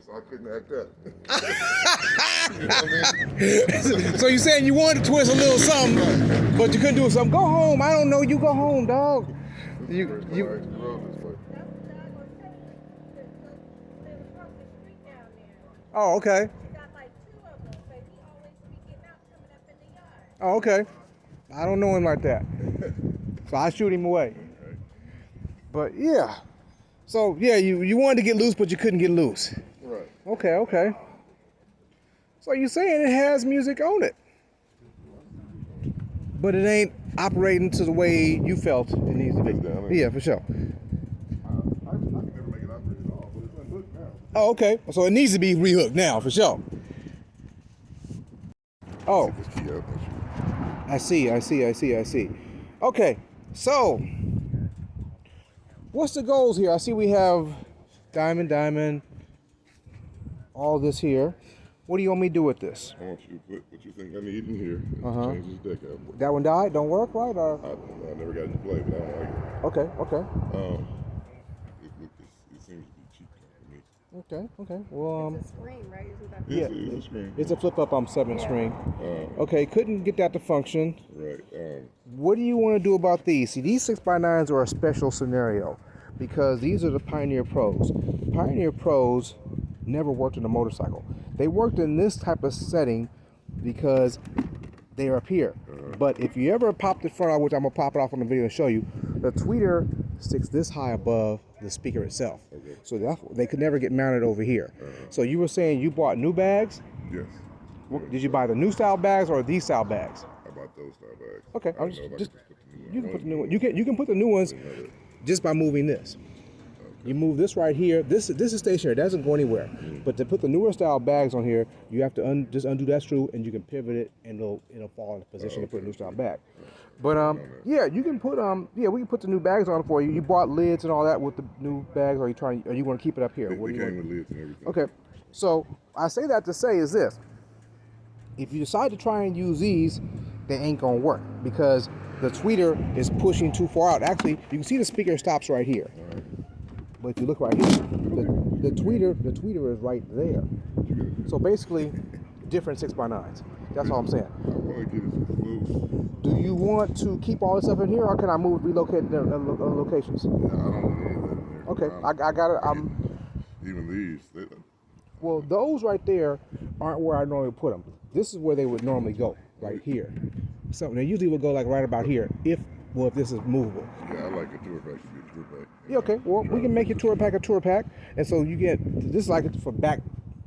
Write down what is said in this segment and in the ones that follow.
so I couldn't act up. You know what I mean? So you saying you wanted to twist a little something, but you couldn't do something? Go home. I don't know. You go home, dog. Oh, okay. Oh, okay. I don't know him like that, so I shoot him away. But yeah, so yeah, you wanted to get loose, but you couldn't get loose. Right. Okay. So you saying it has music on it, but it ain't operating to the way you felt it needs to be. Yeah, for sure. I can never make it operate at all, but it's unhooked now. Oh, okay. So it needs to be rehooked now, for sure. Oh, I see. Okay, so what's the goals here? I see we have diamond, all this here. What do you want me to do with this? I want you to put what you think I need in here and change this deck out. That one died? Don't work, right? Or I never got into play, but I don't like it. Okay. It seems to be cheap for me. Okay. Well, it's a screen, right? Isn't that It's a screen. It's a flip-up 7 screen. Okay, couldn't get that to function. Right. What do you want to do about these? See, these 6x9s are a special scenario because these are the Pioneer Pros. Pioneer Pros never worked on a motorcycle. They worked in this type of setting because they are up here. But if you ever pop the front off, which I'm going to pop it off on the video and show you, the tweeter sticks this high above the speaker itself. Okay. So they could never get mounted over here. So you were saying you bought new bags? Yes. Did you buy the new style bags or these style bags? I bought those style bags. Okay, I I'm don't know if I just can put the new one. you can put the new one. You can put the new ones just by moving this. You move this right here. This is stationary. It doesn't go anywhere. But to put the newer style bags on here, you have to just undo that screw and you can pivot it and it'll fall into position to put a new style bag. But yeah, you can put we can put the new bags on for you. You bought lids and all that with the new bags, or you want to keep it up here? They came with lids and everything. Okay, so I say that to say is this: if you decide to try and use these, they ain't gonna work because the tweeter is pushing too far out. Actually, you can see the speaker stops right here. But if you look right here, the tweeter is right there. So basically, different 6x9s. That's all I'm saying. I want to get it loose. Do you want to keep all this stuff in here, or can I relocate the locations? Yeah, I don't need that in there. Okay, I got it. Even these. Well, those right there aren't where I normally put them. This is where they would normally go, right here. So they usually would go like right about here, if this is movable. Yeah, I like a tour pack to be a tour pack. Yeah, okay. Well, we can make your tour pack, and so you get this is like for back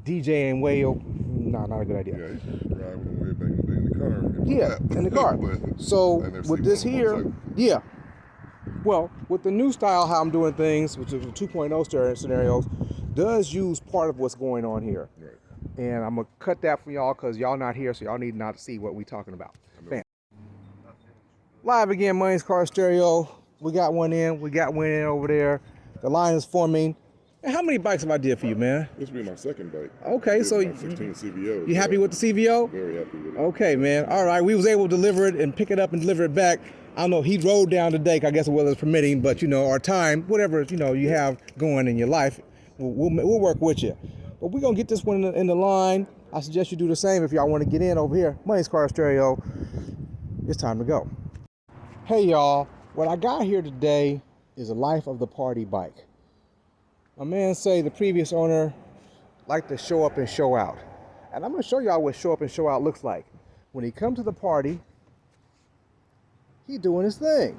DJing way. No, not a good idea. Yeah, you should ride with them way back in the car. Yeah, in the car. So with this here, yeah. Well, with the new style, how I'm doing things, which is the 2.0 scenarios, does use part of what's going on here. Right. And I'm gonna cut that for y'all because y'all not here, so y'all need not to see what we talking about. Bam. Live again, Money's Car Stereo. We got one in over there. The line is forming. And how many bikes have I did for you, man? This will be my second bike. Okay, so 16 CVO. You happy with the CVO? Very happy with it. Okay, man. All right, we was able to deliver it and pick it up and deliver it back. I don't know, he rode down today, I guess the weather's permitting, but our time, whatever, you have going in your life, we'll work with you. But we're gonna get this one in the line. I suggest you do the same if y'all want to get in over here. Money's Car Stereo. It's time to go. Hey y'all, what I got here today is a Life of the Party bike. My man say the previous owner liked to show up and show out. And I'm gonna show y'all what show up and show out looks like. When he comes to the party, he doing his thing.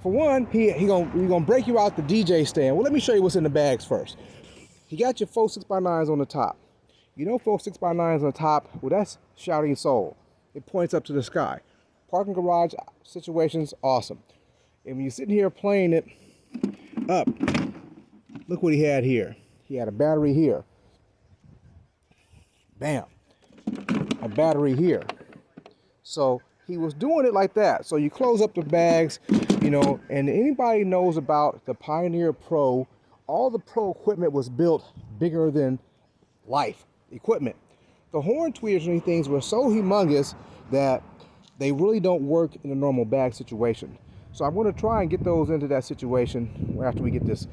For one, he gonna break you out the DJ stand. Well, let me show you what's in the bags first. He got your 4 6x9s on the top. 4 6x9s on the top, well, that's shouting soul. It points up to the sky. Parking garage situations, awesome. And when you're sitting here playing it up, look what he had here. He had a battery here. Bam. A battery here. So he was doing it like that. So you close up the bags, and anybody knows about the Pioneer Pro, all the Pro equipment was built bigger than life equipment. The horn tweeters and things were so humongous that they really don't work in a normal bag situation. So I'm going to try and get those into that situation after we get this,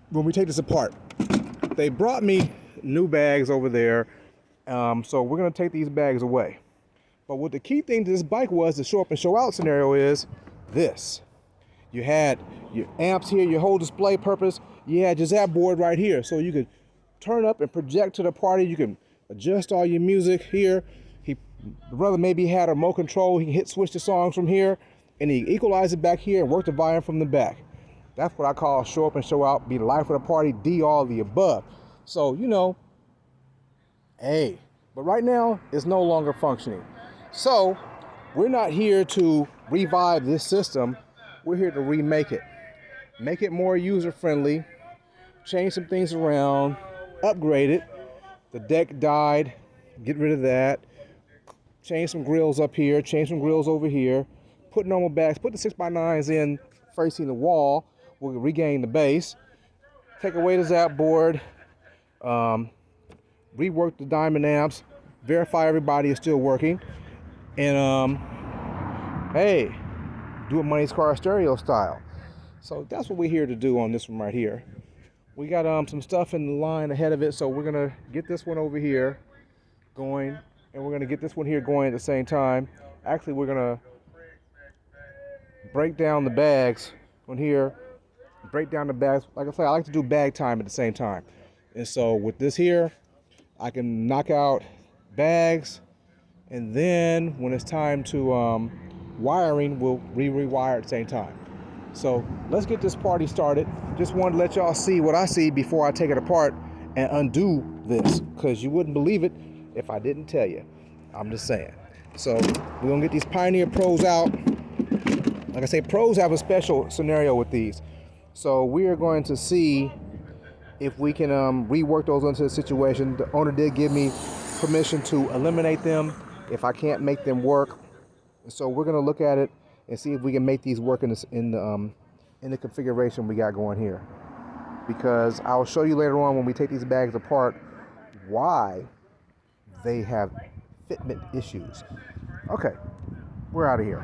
when we take this apart. they brought me new bags over there. So we're gonna take these bags away. But what the key thing to this bike was, the show up and show out scenario, is this. You had your amps here, your whole display purpose. You had your Zap board right here. So you could turn up and project to the party. You can adjust all your music here. The brother maybe had a remote control. He can hit switch the songs from here, and he equalize it back here and work the volume from the back. That's what I call show up and show out, be the life of the party, D all the above. So, you know, hey, but right now it's no longer functioning. So we're not here to revive this system. We're here to remake it. Make it more user-friendly, change some things around, upgrade it. The deck died, get rid of that. Change some grills up here, change some grills over here. Put normal bags, put the 6x9s in facing the wall. We'll regain the base. Take away the Zap board. Rework the diamond amps. Verify everybody is still working. And hey, do a Money's Car stereo style. So that's what we're here to do on this one right here. We got some stuff in the line ahead of it, so we're gonna get this one over here going, and we're gonna get this one here going at the same time. Actually, we're gonna break down the bags on here, break down the bags. Like I said, I like to do bag time at the same time. And so with this here, I can knock out bags, and then when it's time to wiring, we'll rewire at the same time. So let's get this party started. Just wanted to let y'all see what I see before I take it apart and undo this, because you wouldn't believe it if I didn't tell you. I'm just saying. So we're gonna get these Pioneer Pros out. Like I say, Pros have a special scenario with these. So we are going to see if we can rework those into the situation. The owner did give me permission to eliminate them if I can't make them work. So we're gonna look at it and see if we can make these work in the configuration we got going here. Because I'll show you later on when we take these bags apart why they have fitment issues. Okay, we're out of here.